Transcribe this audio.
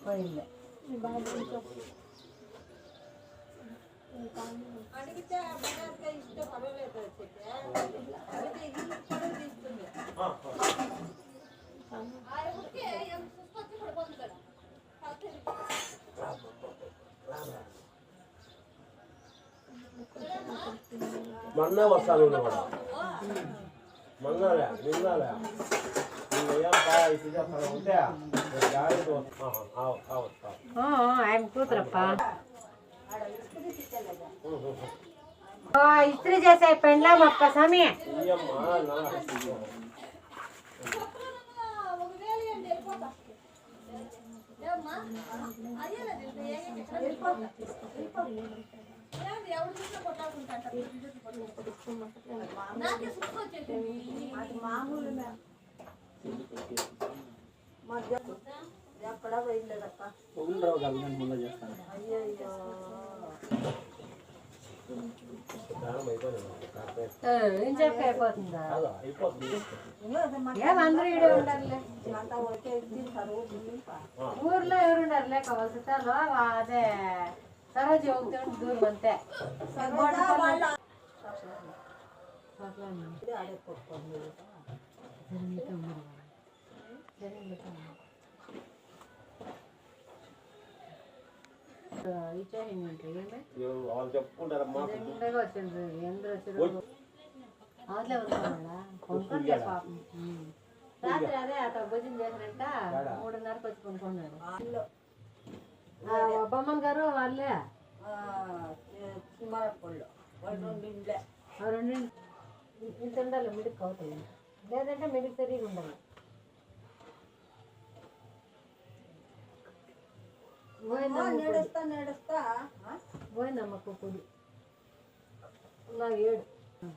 పోయింది అడిగితే ఇష్టం పర్వాలేదు మొన్న వస్తాను మొన్నలే నిన్నలే ఆయన కూతురప్ప ఇస్త్రీ చేసే పెండ్లా మొక్క సమయ ఎక్కడ పోయిందక్క ఇంచేపు అయిపోతుందా ఏమందరూ ఈడే ఉండాలి ఊర్లో ఎవరుండారులే కవలసితాలో అదే సరోజ ఒకటి దూరం అంతే చెప్పుకుంటారమ్మా వచ్చింది ఎందరూ వచ్చారు అవతలే ఉన్నాడా కొనుక్కోండి పాపం రాత్రి అదే అతను భోజనం చేశారంట 3:30కి వచ్చి కొనుక్కున్నాడు బొమ్మన్ గారు వాళ్ళే రెండు ఇంత ఉండాలి మిడికి అవుతాయి లేదంటే మిడికి తిరిగి ఉండాలి పోయిందమ్మ కుక్కుడు 7